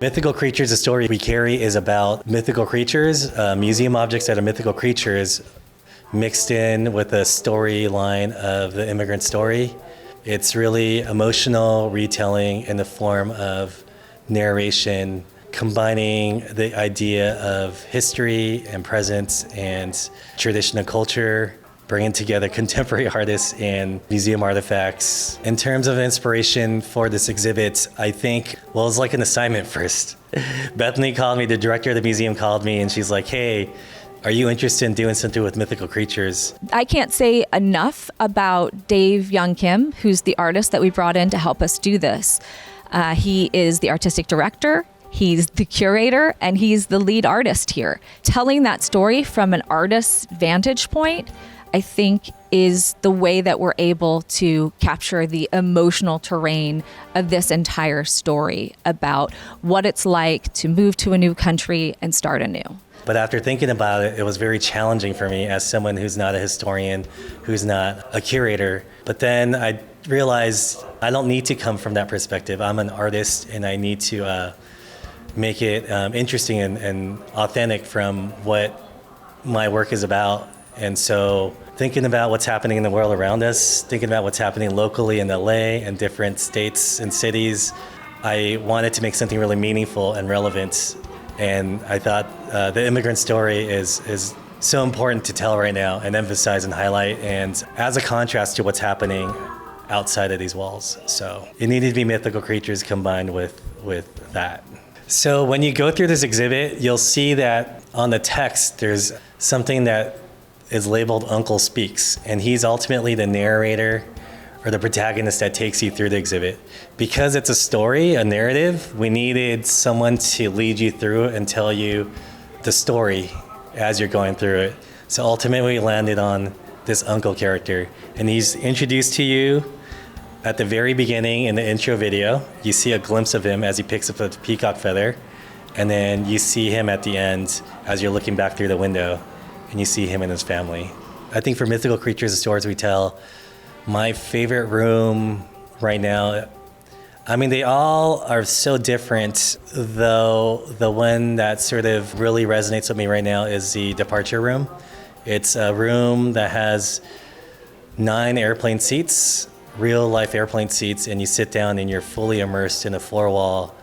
Mythical Creatures, the story we carry is about mythical creatures, museum objects that are mythical creatures, mixed in with a storyline of the immigrant story. It's really emotional retelling in the form of narration, combining the idea of history and present and traditional culture, bringing together contemporary artists and museum artifacts. In terms of inspiration for this exhibit, I think, well, it was like an assignment first. Bethany called me, the director of the museum called me, and she's like, hey, are you interested in doing something with mythical creatures? I can't say enough about Dave Young Kim, who's the artist that we brought in to help us do this. He is the artistic director, he's the curator, and he's the lead artist here. Telling that story from an artist's vantage point, I think, is the way that we're able to capture the emotional terrain of this entire story about what it's like to move to a new country and start anew. But after thinking about it, it was very challenging for me as someone who's not a historian, who's not a curator. But then I realized I don't need to come from that perspective. I'm an artist, and I need to make it interesting and authentic from what my work is about. And so thinking about what's happening in the world around us, thinking about what's happening locally in LA and different states and cities, I wanted to make something really meaningful and relevant. And I thought the immigrant story is so important to tell right now and emphasize and highlight, and as a contrast to what's happening outside of these walls. So it needed to be mythical creatures combined with that. So when you go through this exhibit, you'll see that on the text, there's something that is labeled Uncle Speaks, and he's ultimately the narrator or the protagonist that takes you through the exhibit. Because it's a story, a narrative, we needed someone to lead you through and tell you the story as you're going through it. So ultimately we landed on this uncle character, and he's introduced to you at the very beginning in the intro video. You see a glimpse of him as he picks up a peacock feather, and then you see him at the end as you're looking back through the window, and you see him and his family. I think for Mythical Creatures, the stories we tell, my favorite room right now, I mean, they all are so different, though the one that sort of really resonates with me right now is the departure room. It's a room that has 9 airplane seats, real life airplane seats, and you sit down and you're fully immersed in a floor wall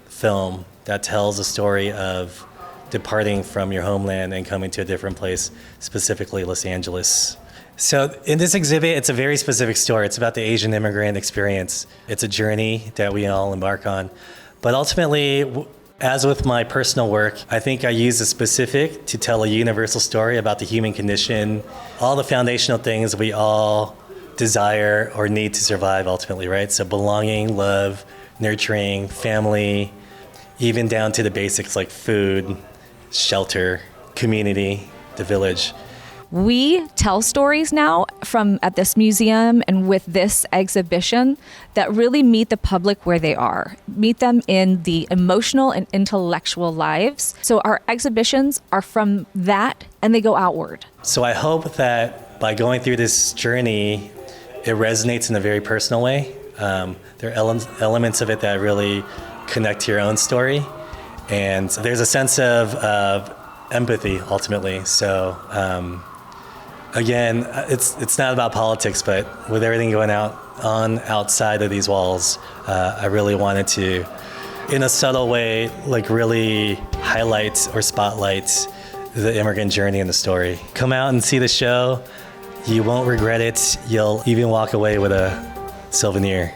film that tells a story of departing from your homeland and coming to a different place, specifically Los Angeles. So in this exhibit, it's a very specific story. It's about the Asian immigrant experience. It's a journey that we all embark on. But ultimately, as with my personal work, I think I use the specific to tell a universal story about the human condition, all the foundational things we all desire or need to survive ultimately, right? So belonging, love, nurturing, family, even down to the basics like food, shelter, community, the village. We tell stories now at this museum and with this exhibition that really meet the public where they are, meet them in the emotional and intellectual lives. So our exhibitions are from that, and they go outward. So I hope that by going through this journey, it resonates in a very personal way. There are elements of it that really connect to your own story. And there's a sense of empathy, ultimately. So again, it's not about politics, but with everything going on outside of these walls, I really wanted to, in a subtle way, like really highlight or spotlight the immigrant journey in the story. Come out and see the show. You won't regret it. You'll even walk away with a souvenir.